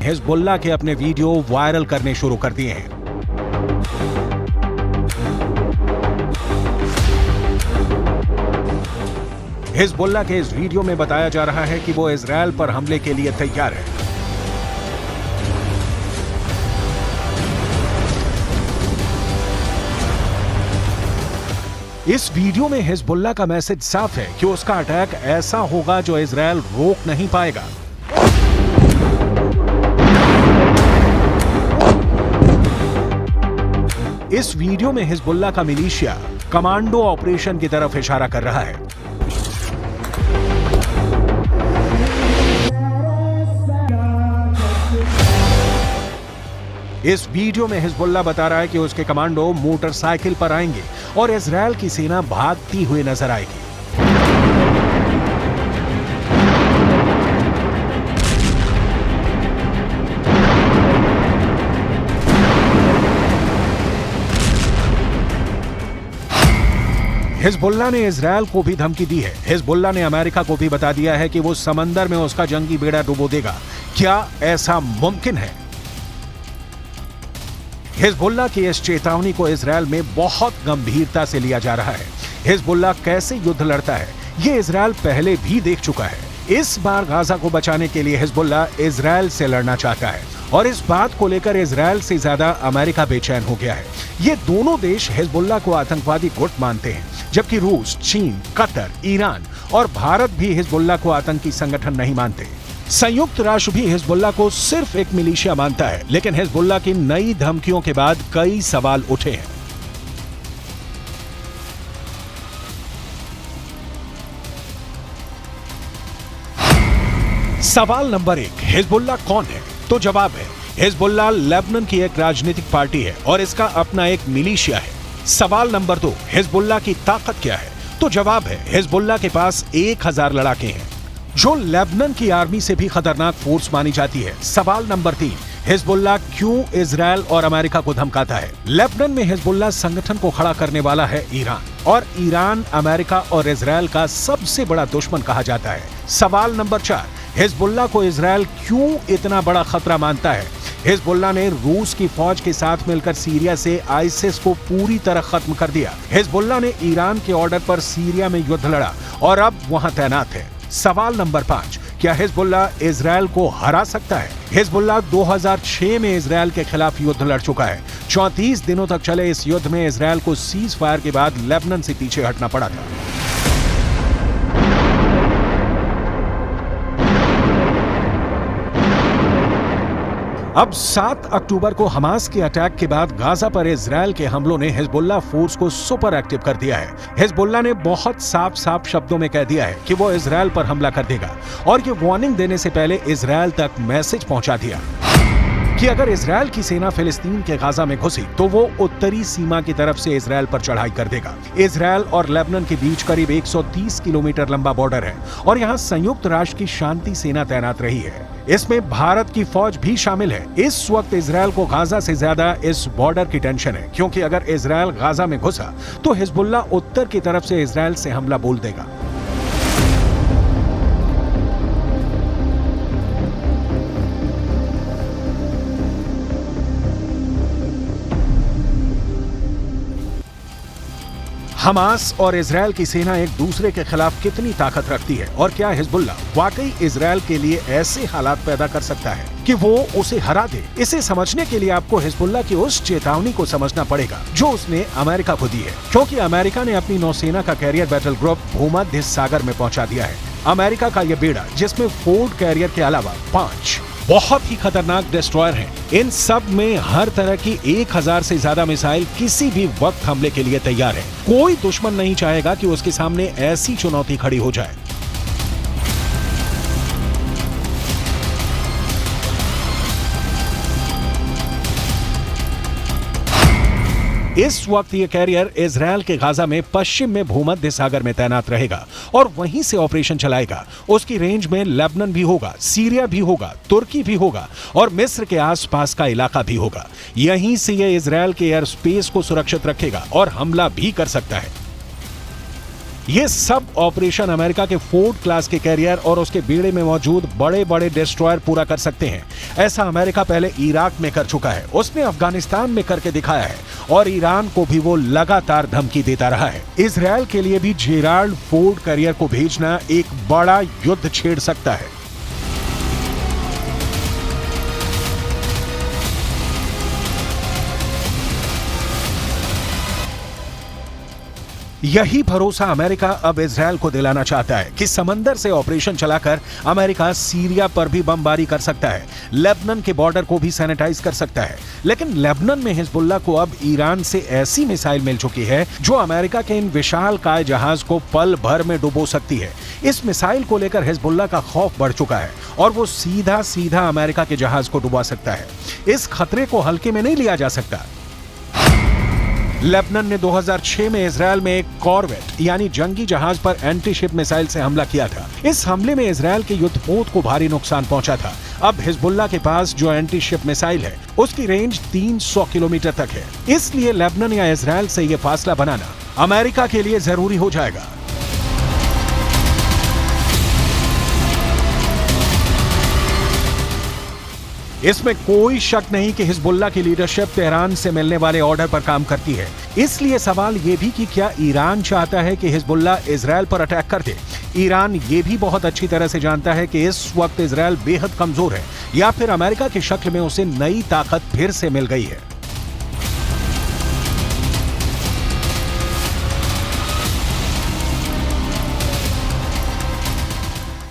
Hezbollah के अपने video viral करने शुरू कर दिए हैं। हिजबुल्लाह के इस वीडियो में बताया जा रहा है कि वो इजरायल पर हमले के लिए तैयार है। इस वीडियो में हिजबुल्लाह का मैसेज साफ है कि उसका अटैक ऐसा होगा जो इजरायल रोक नहीं पाएगा। इस वीडियो में हिजबुल्लाह का मिलिशिया कमांडो ऑपरेशन की तरफ इशारा कर रहा है। इस वीडियो में हिजबुल्लाह बता रहा है कि उसके कमांडो मोटरसाइकिल पर आएंगे और इजरायल की सेना भागती हुई नजर आएगी। हिजबुल्लाह ने इजरायल को भी धमकी दी है। हिजबुल्लाह ने अमेरिका को भी बता दिया है कि वो समंदर में उसका जंगी बेड़ा डुबो देगा। क्या ऐसा मुमकिन है? हिजबुल्लाह की इस चेतावनी को इजरायल में बहुत गंभीरता से लिया जा रहा है। हिजबुल्लाह कैसे युद्ध लड़ता है, ये इजरायल पहले भी देख चुका है। इस बार गाजा को बचाने के लिए हिजबुल्लाह इजरायल से लड़ना चाहता है और इस बात को लेकर इजरायल से ज्यादा अमेरिका बेचैन हो गया है। ये दोनों देश हिजबुल्लाह को आतंकवादी गुट मानते हैं, जबकि रूस, चीन, कतर, ईरान और भारत भी हिजबुल्लाह को आतंकी संगठन नहीं मानते। संयुक्त राष्ट्र भी हिजबुल्लाह को सिर्फ एक मिलिशिया मानता है, लेकिन हिजबुल्लाह की नई धमकियों के बाद कई सवाल उठे हैं। सवाल नंबर 1, हिजबुल्लाह कौन है? तो जवाब है, हिजबुल्लाह लेबनान की एक राजनीतिक पार्टी है और इसका अपना एक मिलिशिया है। सवाल नंबर 2, हिजबुल्लाह की ताकत क्या है? तो जवाब है, हिजबुल्लाह के पास 1000 लड़ाके हैं, जो लेबनान की आर्मी से भी खतरनाक फोर्स मानी जाती है। सवाल नंबर 3, हिजबुल्लाह क्यों इजरायल और अमेरिका को धमकाता है? लेबनान में हिजबुल्लाह संगठन को खड़ा करने वाला है ईरान, और ईरान अमेरिका और इजरायल का सबसे बड़ा दुश्मन कहा जाता है। सवाल नंबर 4, हिजबुल्लाह को इजरायल क्यों इतना बड़ा खतरा मानता है? हिजबुल्लाह ने रूस की फौज के साथ मिलकर सीरिया से आईसिस को पूरी तरह खत्म कर दिया। हिजबुल्लाह ने ईरान के ऑर्डर पर सीरिया में युद्ध लड़ा और अब वहां तैनात है। सवाल नंबर 5, क्या हिजबुल्लाह इजरायल को हरा सकता है? हिजबुल्लाह 2006 में इजरायल के खिलाफ युद्ध लड़ चुका है। 34 दिनों तक चले इस युद्ध में इजरायल को सीज फायर के बाद लेबनान से पीछे हटना पड़ा था। अब 7 अक्टूबर को हमास के अटैक के बाद गाजा पर इजरायल के हमलों ने हिजबुल्लाह फोर्स को सुपर एक्टिव कर दिया है। हिजबुल्लाह ने बहुत साफ शब्दों में कह दिया है कि वो इजरायल पर हमला कर देगा और ये वार्निंग देने से पहले इजरायल तक मैसेज पहुंचा दिया कि अगर इजरायल की सेना फिलिस्तीन के गाजा में घुसी तो वो उत्तरी सीमा की तरफ से इजरायल पर चढ़ाई कर देगा। इजरायल और लेबनान के बीच करीब 130 किलोमीटर लंबा बॉर्डर है और यहाँ संयुक्त राष्ट्र की शांति सेना तैनात रही है। इसमें भारत की फौज भी शामिल है। इस वक्त इजरायल को गाजा से ज्यादा इस बॉर्डर की टेंशन है, क्योंकि अगर इजरायल गाजा में घुसा तो हिजबुल्लाह उत्तर की तरफ से इजरायल से हमला बोल देगा। हमास और इजरायल की सेना एक दूसरे के खिलाफ कितनी ताकत रखती है और क्या हिजबुल्लाह वाकई इजरायल के लिए ऐसे हालात पैदा कर सकता है कि वो उसे हरा दे? इसे समझने के लिए आपको हिजबुल्लाह की उस चेतावनी को समझना पड़ेगा जो उसने अमेरिका को दी है, क्योंकि अमेरिका ने अपनी नौसेना का कैरियर बैटल ग्रुप भूमध्य सागर में पहुंचा दिया है। अमेरिका का यह बेड़ा, जिसमें फोर्ड कैरियर के अलावा 5 बहुत ही खतरनाक डिस्ट्रॉयर हैं, इन सब में हर तरह की 1000 से ज्यादा मिसाइल किसी भी वक्त हमले के लिए तैयार है। कोई दुश्मन नहीं चाहेगा कि उसके सामने ऐसी चुनौती खड़ी हो जाए। इस वक्त ये कैरियर इजरायल के गाजा में पश्चिम में भूमध्य सागर में तैनात रहेगा और वहीं से ऑपरेशन चलाएगा। उसकी रेंज में लेबनान भी होगा, सीरिया भी होगा, तुर्की भी होगा और मिस्र के आसपास का इलाका भी होगा। यहीं से ये इजरायल के एयर स्पेस को सुरक्षित रखेगा और हमला भी कर सकता है। ये सब ऑपरेशन अमेरिका के फोर्ड क्लास के कैरियर और उसके बेड़े में मौजूद बड़े बड़े डिस्ट्रॉयर पूरा कर सकते हैं। ऐसा अमेरिका पहले इराक में कर चुका है, उसने अफगानिस्तान में करके दिखाया है और ईरान को भी वो लगातार धमकी देता रहा है। इजरायल के लिए भी जेराल्ड फोर्ड कैरियर को भेजना एक बड़ा युद्ध छेड़ सकता है। यही भरोसा अमेरिका अब इजरायल को दिलाना चाहता है कि समंदर से ऑपरेशन चलाकर अमेरिका सीरिया पर भी बमबारी कर सकता है, लेबनान के बॉर्डर को भी सैनिटाइज कर सकता है। लेकिन लेबनान में हिजबुल्लाह को अब ईरान से ऐसी मिसाइल मिल चुकी है जो अमेरिका के इन विशालकाय जहाज को पल भर में डुबो सकती है। इस मिसाइल को लेकर हिजबुल्लाह का खौफ बढ़ चुका है और वो सीधा सीधा अमेरिका के जहाज को डुबा सकता है। इस खतरे को हल्के में नहीं लिया जा सकता। लेबनान ने 2006 में इजरायल में एक कॉरवेट यानी जंगी जहाज पर एंटी शिप मिसाइल से हमला किया था। इस हमले में इजरायल के युद्धपोत को भारी नुकसान पहुंचा था। अब हिजबुल्लाह के पास जो एंटी शिप मिसाइल है उसकी रेंज 300 किलोमीटर तक है। इसलिए लेबनान या इजरायल से यह फासला बनाना अमेरिका के लिए जरूरी हो जाएगा। इसमें कोई शक नहीं कि हिजबुल्लाह की लीडरशिप तेहरान से मिलने वाले ऑर्डर पर काम करती है। इसलिए सवाल यह भी कि क्या ईरान चाहता है कि हिजबुल्लाह इजरायल पर अटैक कर दे। ईरान ये भी बहुत अच्छी तरह से जानता है कि इस वक्त इजरायल बेहद कमजोर है या फिर अमेरिका की शक्ल में उसे नई ताकत फिर से मिल गई है।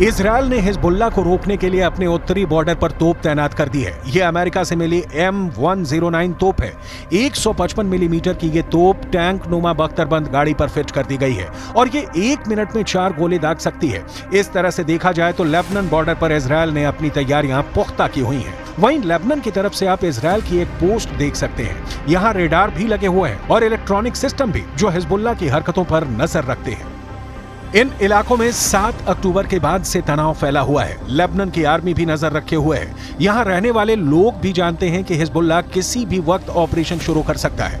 इजरायल ने हिजबुल्लाह को रोकने के लिए अपने उत्तरी बॉर्डर पर तोप तैनात कर दी है। ये अमेरिका से मिली M109 तोप है। 155 मिलीमीटर की ये तोप टैंक नुमा बख्तरबंद गाड़ी पर फिट कर दी गई है और ये 1 मिनट में 4 गोले दाग सकती है। इस तरह से देखा जाए तो लेबनान बॉर्डर पर इजरायल ने अपनी तैयारियां पुख्ता की हुई हैं। वहीं लेबनान की तरफ से आप इजरायल की एक पोस्ट देख सकते हैं। यहाँ रेडार भी लगे हुए हैं और इलेक्ट्रॉनिक सिस्टम भी जो हिजबुल्लाह की हरकतों पर नजर रखते हैं। इन इलाकों में 7 अक्टूबर के बाद से तनाव फैला हुआ है। लेबनान की आर्मी भी नजर रखे हुए है। यहाँ रहने वाले लोग भी जानते हैं कि हिजबुल्लाह किसी भी वक्त ऑपरेशन शुरू कर सकता है।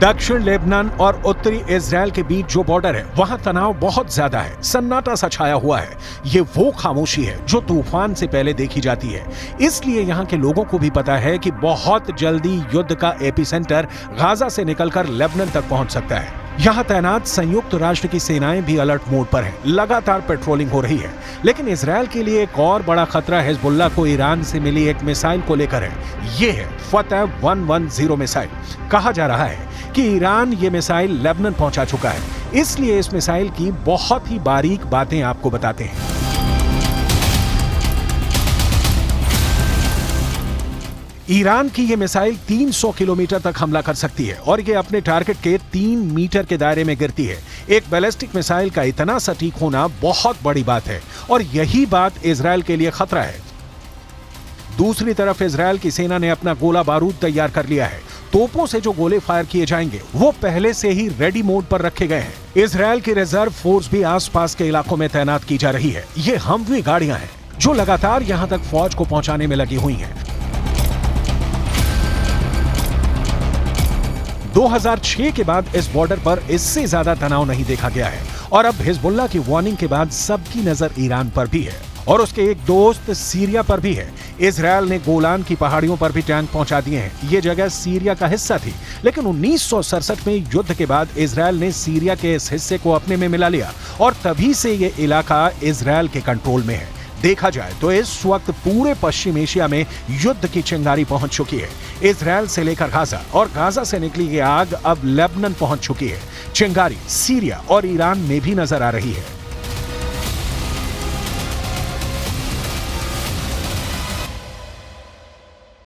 दक्षिण लेबनान और उत्तरी इजरायल के बीच जो बॉर्डर है वहां तनाव बहुत ज्यादा है। सन्नाटा सा छाया हुआ है। ये वो खामोशी है जो तूफान से पहले देखी जाती है। इसलिए यहाँ के लोगों को भी पता है कि बहुत जल्दी युद्ध का एपिसेंटर गाजा से निकलकर लेबनान तक पहुंच सकता है। यहाँ तैनात संयुक्त राष्ट्र की सेनाएं भी अलर्ट मोड पर हैं। लगातार पेट्रोलिंग हो रही है। लेकिन इजरायल के लिए एक और बड़ा खतरा हिजबुल्लाह को ईरान से मिली एक मिसाइल को लेकर है। ये है फतह 110 मिसाइल। कहा जा रहा है कि ईरान ये मिसाइल लेबनान पहुंचा चुका है। इसलिए इस मिसाइल की बहुत ही बारीक बातें आपको बताते हैं। ईरान की यह मिसाइल 300 किलोमीटर तक हमला कर सकती है और ये अपने टारगेट के 3 मीटर के दायरे में गिरती है। एक बैलिस्टिक मिसाइल का इतना सटीक होना बहुत बड़ी बात है और यही बात इजरायल के लिए खतरा है। दूसरी तरफ इजरायल की सेना ने अपना गोला बारूद तैयार कर लिया है। तोपों से जो गोले फायर किए जाएंगे वो पहले से ही रेडी मोड पर रखे गए हैं। इजरायल की रिजर्व फोर्स भी आसपास के इलाकों में तैनात की जा रही है। ये हमवी गाड़ियां हैं जो लगातार यहां तक फौज को पहुंचाने में लगी हुई हैं। 2006 के बाद इस बॉर्डर पर इससे ज्यादा तनाव नहीं देखा गया है और अब हिजबुल्लाह की वार्निंग के बाद सबकी नजर ईरान पर भी है और उसके एक दोस्त सीरिया पर भी है। इजरायल ने गोलान की पहाड़ियों पर भी टैंक पहुंचा दिए हैं। ये जगह सीरिया का हिस्सा थी, लेकिन 1967 में युद्ध के बाद इजरायल ने सीरिया के इस हिस्से को अपने में मिला लिया और तभी से ये इलाका इजरायल के कंट्रोल में है। देखा जाए तो इस वक्त पूरे पश्चिम एशिया में युद्ध की चिंगारी पहुंच चुकी है। इजरायल से लेकर गाजा और गाजा से निकली ये आग अब लेबनान पहुंच चुकी है। चिंगारी सीरिया और ईरान में भी नजर आ रही है।